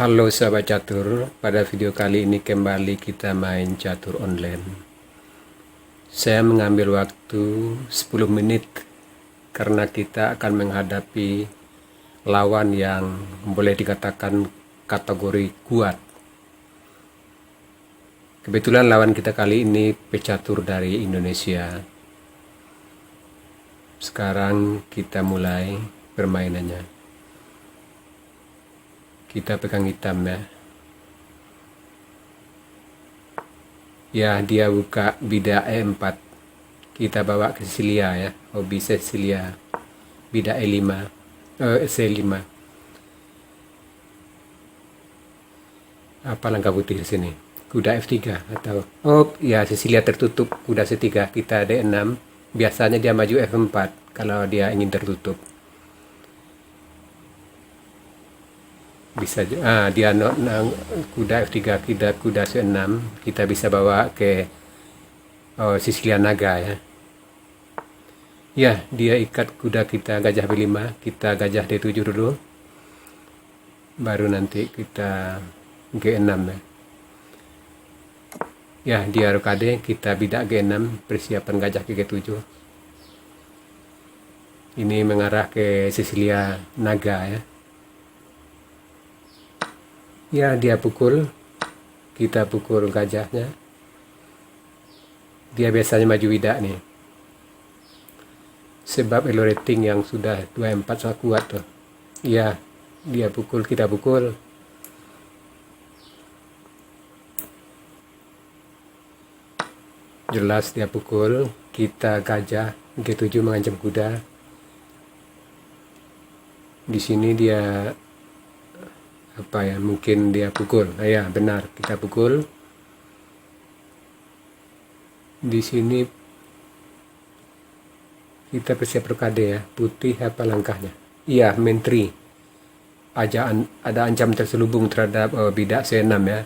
Halo sahabat catur, pada video kali ini kembali kita main catur online. Saya mengambil waktu 10 menit karena kita akan menghadapi lawan yang boleh dikatakan kategori kuat. Kebetulan lawan kita kali ini pecatur dari Indonesia. Sekarang kita mulai permainannya. Kita pegang hitam ya. Ya, dia buka bidak E4. Kita bawa ke Sicilia ya. Hobi Sicilia. Bidak E5. C5. Apa langkah putih di sini? Kuda F3 atau ya, Sicilia tertutup. Kuda C3, kita D6. Biasanya dia maju F4 kalau dia ingin tertutup. Bisa dia kuda F3, kuda C6, kita bisa bawa ke Sicilia naga ya. Ya, dia ikat kuda kita gajah B5, kita gajah D7 dulu, baru nanti kita G6 ya. Ya, dia rokade, kita bidak G6, persiapan gajah ke G7. Ini mengarah ke Sicilia naga ya. Ya, dia pukul, kita pukul gajahnya. Dia biasanya maju bidak nih. Sebab elo rating yang sudah 24 sangat kuat tuh. Ya, dia pukul, kita pukul. Jelas dia pukul, kita gajah G7 mengancam kuda. Di sini dia mungkin dia pukul. Ya, benar, kita pukul. Di sini kita bersiap rokade ya. Putih apa langkahnya? Iya, menteri. Ada ancaman terselubung terhadap bidak C6 ya.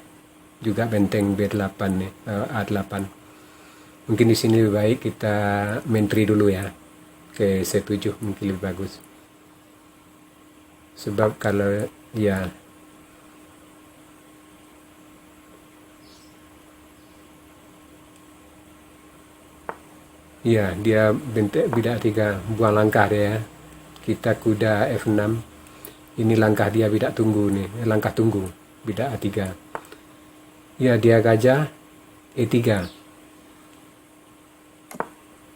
Juga benteng B8 nih, A8. Mungkin di sini lebih baik kita menteri dulu ya. Ke C7 mungkin lebih bagus. Sebab kalau ya iya, dia bentuk bidak 3, buang langkah dia ya. Kita kuda F6. Ini langkah dia bidak tunggu nih, langkah tunggu, bidak A3. Ya, dia gajah E3.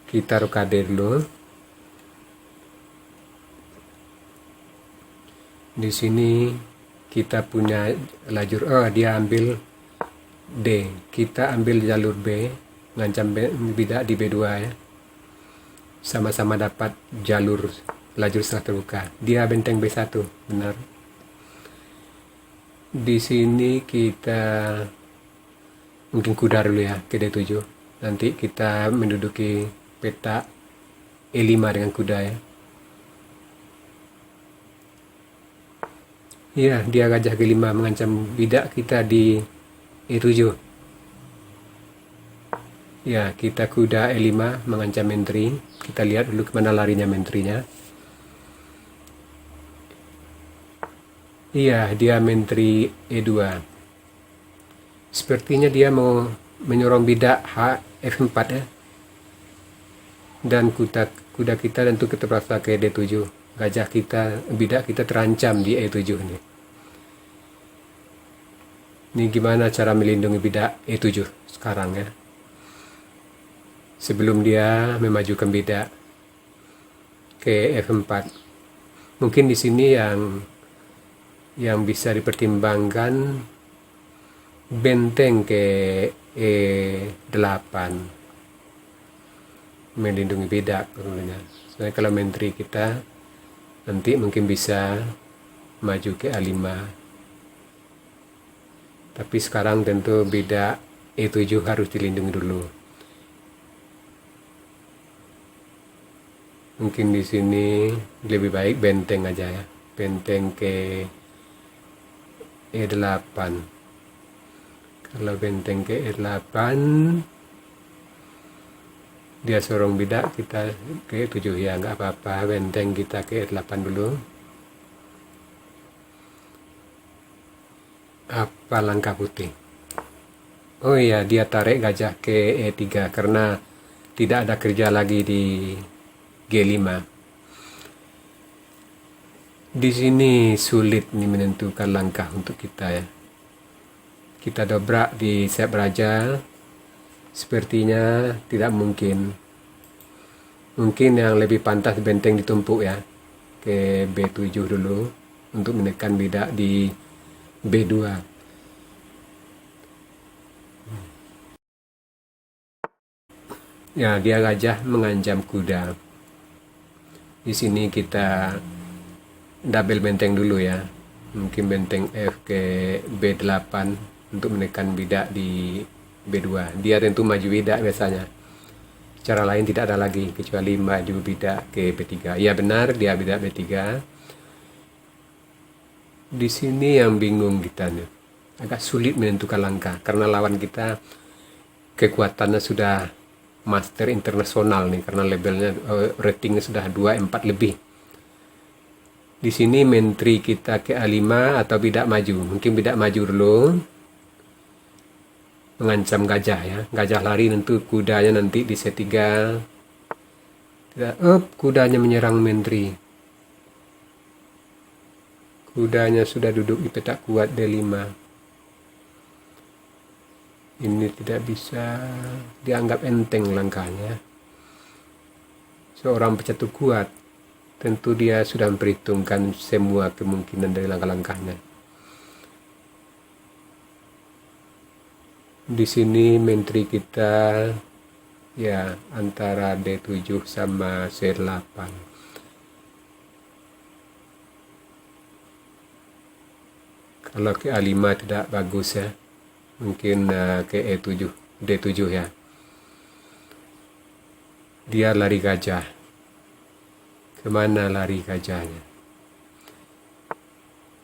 Kita rokade dulu. Di sini kita punya lajur, dia ambil D. Kita ambil jalur B. Ngancam bidak di B2 ya. Sama-sama dapat lajur setengah terbuka. Dia benteng B1, benar. Di sini kita mungkin kuda dulu ya ke D7. Nanti kita menduduki peta E5 dengan kuda ya. Iya, dia gajah G5 mengancam bidak kita di E7. Ya, kita kuda E5 mengancam menteri. Kita lihat dulu kemana larinya menterinya. Iya, dia menteri E2. Sepertinya dia mau menyorong bidak F4 ya. Dan kuda kita tentu terpaksa ke D7. Gajah kita, bidak kita terancam di E7 nih. Ini gimana cara melindungi bidak E7 sekarang ya. Sebelum dia memajukan bidak ke F4. Mungkin di sini yang bisa dipertimbangkan benteng ke E8. Melindungi bidak tentunya. Soalnya kalau menteri kita nanti mungkin bisa maju ke A5. Tapi sekarang tentu bidak E7 harus dilindungi dulu. Mungkin di sini lebih baik benteng aja ya. Benteng ke E8. Kalau benteng ke E8, dia sorong bidak, kita ke E7 ya, nggak apa-apa. Benteng kita ke E8 dulu. Apa langkah putih? Oh iya, dia tarik gajah ke E3 karena tidak ada kerja lagi di G5. Di sini sulit nih menentukan langkah untuk kita ya. Kita dobrak di sayap raja, sepertinya tidak mungkin. Mungkin yang lebih pantas benteng ditumpuk ya, ke B7 dulu untuk menekan bidak di B2. Ya, dia gajah mengancam kuda. Di sini kita double benteng dulu ya. Mungkin benteng F ke B8 untuk menekan bidak di B2. Dia tentu maju bidak biasanya. Cara lain tidak ada lagi kecuali maju bidak ke B3. Ya benar, dia bidak B3. Di sini yang bingung kita nih. Agak sulit menentukan langkah karena lawan kita kekuatannya sudah master internasional nih karena labelnya ratingnya sudah 24 lebih. Di sini menteri kita ke A5 atau bidak maju. Mungkin bidak maju dulu. Mengancam gajah ya. Gajah lari tentu kudanya nanti di C3. Kudanya menyerang menteri. Kudanya sudah duduk di petak kuat D5. Ini tidak bisa dianggap enteng langkahnya. Seorang pecatur kuat, tentu dia sudah memperhitungkan semua kemungkinan dari langkah-langkahnya. Di sini menteri kita ya antara D7 sama C8. Kalau ke A5 tidak bagus ya. Mungkin ke E7, D7 ya. Dia lari gajah. Kemana lari gajahnya?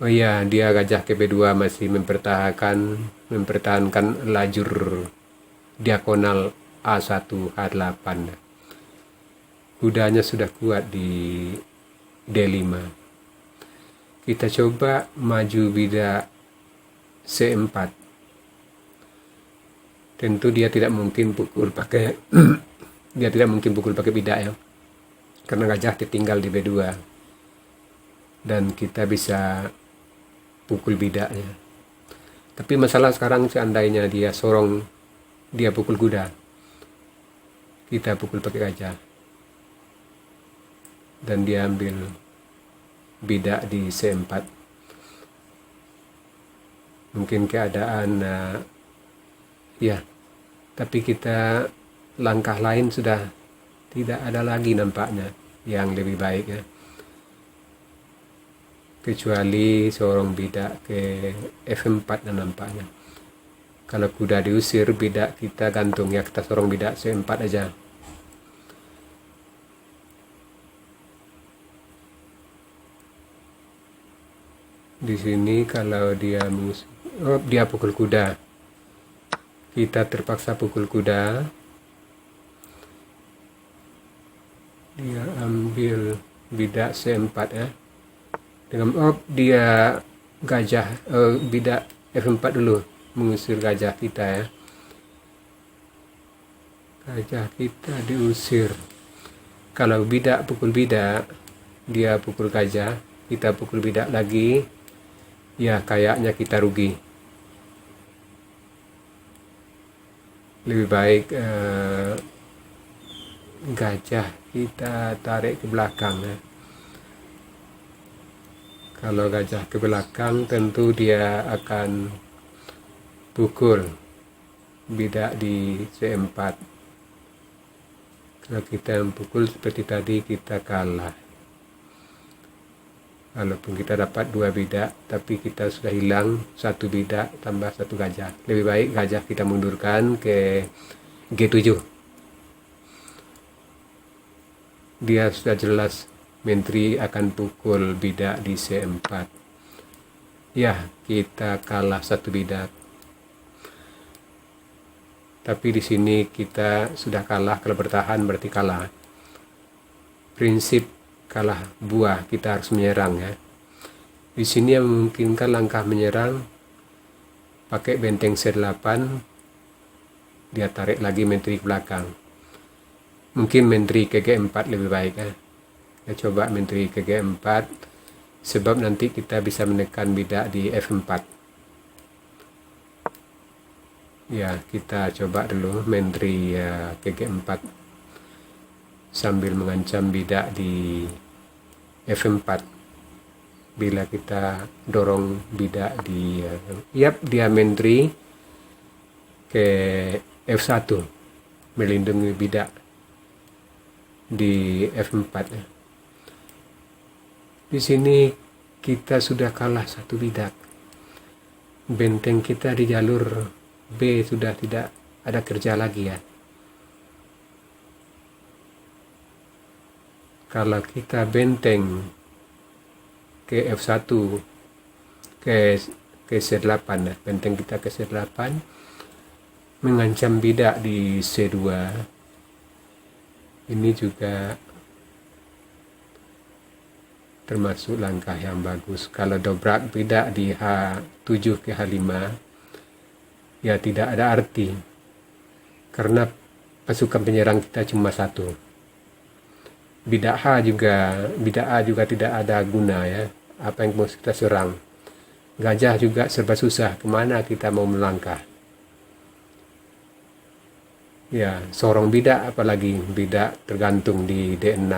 Oh iya, dia gajah ke B2 masih mempertahankan lajur diagonal A1 H8. Kudanya sudah kuat di D5. Kita coba maju bidak C4. Tentu dia tidak mungkin pukul pakai bidak ya. Karena gajah ditinggal di B2. Dan kita bisa pukul bidaknya. Tapi masalah sekarang seandainya dia pukul kuda. Kita pukul pakai gajah. Dan dia ambil bidak di C4. Mungkin keadaan ya, tapi kita langkah lain sudah tidak ada lagi nampaknya yang lebih baik ya. Kecuali seorang bidak ke F4 nampaknya. Kalau kuda diusir, bidak kita gantung ya, kita seorang bidak C4 aja. Di sini kalau dia pukul kuda. Kita terpaksa pukul kuda. Dia ambil bidak C4 ya. Dengan dia gajah bidak F4 dulu mengusir gajah kita ya. Gajah kita diusir. Kalau bidak pukul bidak, dia pukul gajah, kita pukul bidak lagi. Ya kayaknya kita rugi. Lebih baik gajah kita tarik ke belakang ya. Kalau gajah ke belakang tentu dia akan pukul bidak di C4. Kalau kita pukul seperti tadi kita kalah. Walaupun kita dapat 2 bidak, tapi kita sudah hilang 1 bidak tambah 1 gajah. Lebih baik gajah kita mundurkan ke G7. Dia sudah jelas menteri akan pukul bidak di C4. Ya, kita kalah 1 bidak. Tapi di sini kita sudah kalah, kalau bertahan berarti kalah. Prinsip kalah buah, kita harus menyerang ya. Di sini yang memungkinkan langkah menyerang pakai benteng C8, dia tarik lagi menteri ke belakang. Mungkin menteri ke G4 lebih baik ya. Kita coba menteri ke G4, sebab nanti kita bisa menekan bidak di F4. Ya, kita coba dulu menteri ke G4 sambil mengancam bidak di F4. Bila kita dorong bidak di dia menteri ke F1 melindungi bidak di F4 ya. Di sini kita sudah kalah satu bidak. Benteng kita di jalur B sudah tidak ada kerja lagi ya. Kalau kita benteng ke F1 ke C8 ya, benteng kita ke C8 mengancam bidak di C2. Ini juga termasuk langkah yang bagus. Kalau dobrak bidak di H7 ke H5 ya tidak ada arti, karena pasukan penyerang kita cuma satu. Bidak A juga tidak ada guna ya. Apa yang mau kita serang? Gajah juga serba susah, kemana kita mau melangkah? Ya, sorong bidak, apalagi bidak tergantung di D6.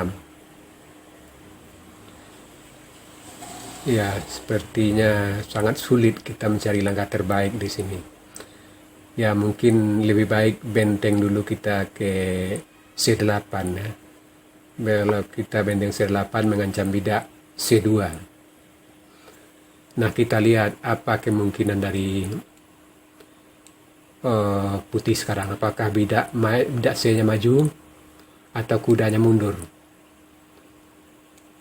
Ya, sepertinya sangat sulit kita mencari langkah terbaik di sini. Ya, mungkin lebih baik benteng dulu kita ke C8 ya. Kalau kita benteng C8 mengancam bidak C2. Nah, kita lihat apa kemungkinan dari putih sekarang. Apakah bidak C-nya maju atau kudanya mundur?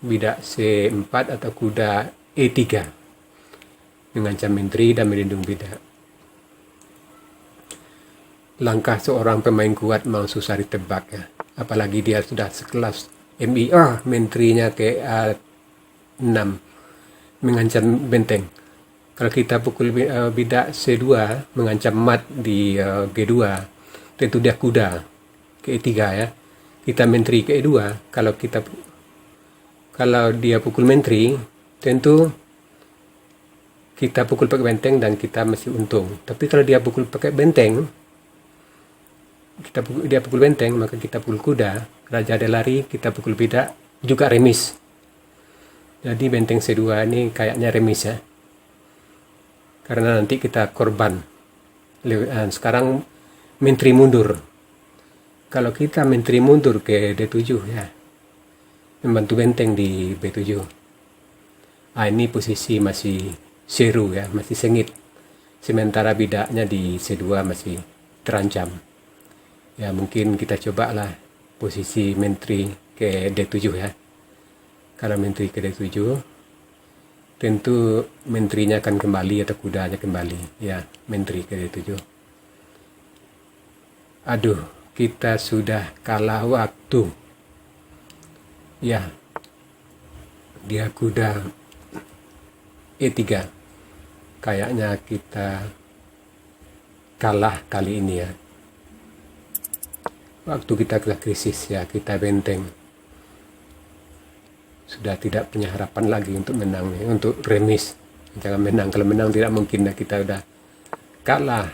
Bidak C4 atau kuda E3 mengancam menteri dan melindungi bidak. Langkah seorang pemain kuat memang susah ditebak ya. Apalagi dia sudah sekelas MI, menterinya ke A6 mengancam benteng. Kalau kita pukul bidak C2 mengancam mat di G2, tentu dia kuda ke E3 ya. Kita menteri ke E2. Kalau dia pukul menteri, tentu kita pukul pakai benteng dan kita masih untung. Tapi kalau dia pukul pakai benteng, dia pukul benteng, maka kita pukul kuda, raja ada lari, kita pukul bidak, juga remis. Jadi benteng C2 ini kayaknya remis ya. Karena nanti kita korban. Sekarang menteri mundur. Kalau kita menteri mundur ke D7 ya, membantu benteng di B7. Ini posisi masih seru ya, masih sengit. Sementara bidaknya di C2 masih terancam. Ya, mungkin kita cobalah posisi menteri ke D7 ya. Kalau menteri ke D7, tentu menterinya akan kembali atau kudanya kembali. Ya, menteri ke D7. Aduh, kita sudah kalah waktu. Ya, dia kuda E3. Kayaknya kita kalah kali ini ya. Waktu kita krisis ya, kita benteng. Sudah tidak punya harapan lagi untuk menang, untuk remis. Jangan menang, kalau menang tidak mungkin kita udah kalah.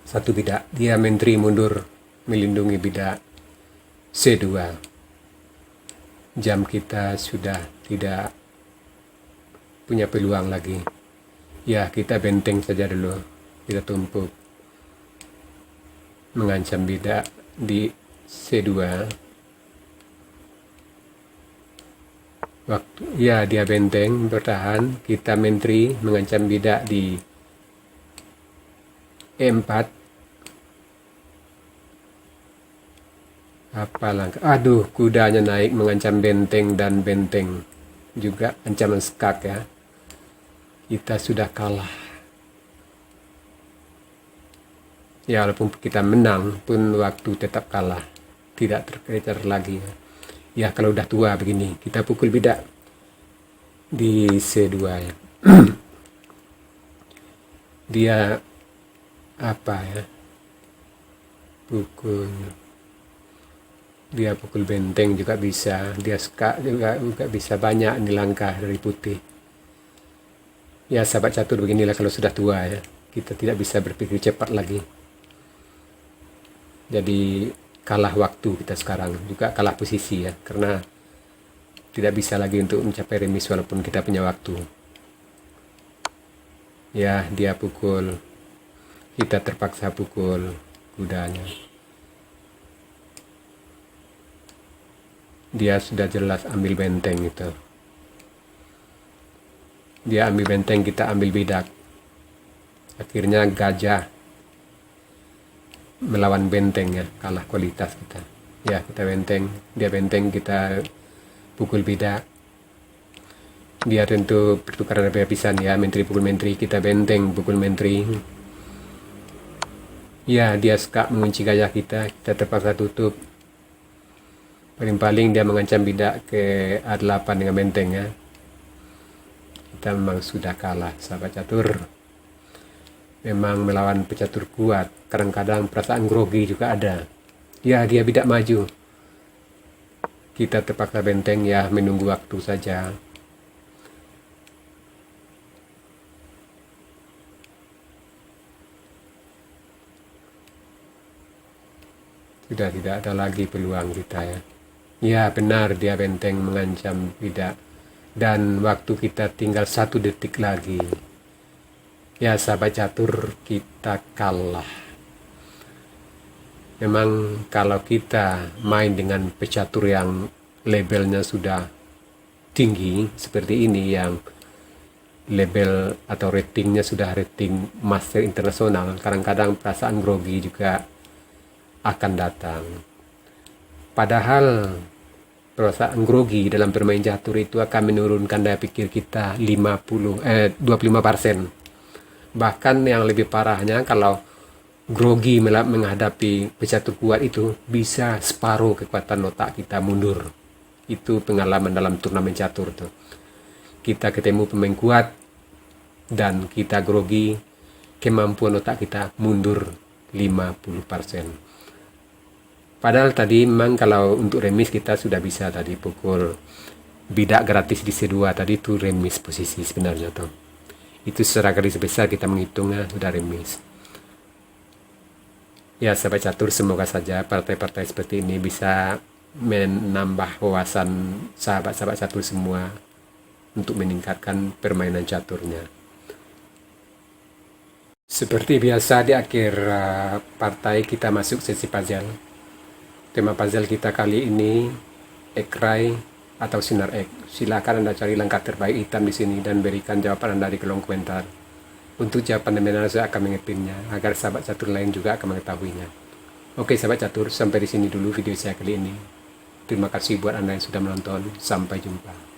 Satu bidak, dia menteri mundur melindungi bidak C2. Jam kita sudah tidak punya peluang lagi. Ya, kita benteng saja dulu. Kita tumpuk mengancam bidak di C2. Ya, dia benteng bertahan, kita menteri mengancam bidak di E4. Apa langkah? Aduh, kudanya naik mengancam benteng dan benteng juga ancaman skak ya. Kita sudah kalah. Ya, walaupun kita menang pun waktu tetap kalah. Tidak terkejar lagi. Ya, kalau udah tua begini, kita pukul bidak di C2 ya. Dia apa ya? Pukul. Dia pukul benteng juga bisa. Dia ska juga bisa, banyak ini langkah dari putih. Ya sahabat catur, beginilah kalau sudah tua ya. Kita tidak bisa berpikir cepat lagi. Jadi kalah waktu kita sekarang, juga kalah posisi ya, karena tidak bisa lagi untuk mencapai remis walaupun kita punya waktu. Ya, dia pukul, kita terpaksa pukul kudanya. Dia sudah jelas ambil benteng itu. Dia ambil benteng, kita ambil bidak. Akhirnya gajah melawan benteng ya, kalah kualitas kita. Ya, kita benteng, dia benteng, kita pukul bidak. Dia tentu pertukaran perpisahan ya, menteri pukul menteri, kita benteng pukul menteri. Ya, dia skak mengunci gajah kita terpaksa tutup. Paling-paling dia mengancam bidak ke A8 dengan benteng ya. Kita memang sudah kalah sahabat catur. Memang melawan pecatur kuat, kadang-kadang perasaan grogi juga ada. Ya, dia bidak maju. Kita terpaksa benteng ya, menunggu waktu saja. Sudah tidak ada lagi peluang kita ya. Ya benar, dia benteng mengancam bidak. Dan waktu kita tinggal 1 detik lagi. Ya sahabat catur, kita kalah. Memang kalau kita main dengan pecatur yang labelnya sudah tinggi seperti ini, yang label atau ratingnya sudah rating master internasional, kadang-kadang perasaan grogi juga akan datang. Padahal perasaan grogi dalam bermain catur itu akan menurunkan daya pikir kita 25%. Bahkan yang lebih parahnya, kalau grogi menghadapi pecatur kuat itu bisa separuh kekuatan otak kita mundur. Itu pengalaman dalam turnamen catur tuh. Kita ketemu pemain kuat dan kita grogi, kemampuan otak kita mundur 50%. Padahal tadi memang kalau untuk remis kita sudah bisa tadi pukul bidak gratis di C2 tadi, itu remis posisi sebenarnya tuh. Itu secara garis besar kita menghitungnya sudah remis. Ya sahabat catur, semoga saja partai-partai seperti ini bisa menambah wawasan sahabat-sahabat catur semua untuk meningkatkan permainan caturnya. Seperti biasa di akhir partai kita masuk sesi puzzle. Tema puzzle kita kali ini Ekrai atau sinar X. Silakan Anda cari langkah terbaik hitam di sini dan berikan jawaban Anda di kolom komentar. Untuk jawaban yang benar saya akan mengepinnya agar sahabat catur lain juga akan mengetahuinya. Oke sahabat catur, sampai di sini dulu video saya kali ini. Terima kasih buat Anda yang sudah menonton. Sampai jumpa.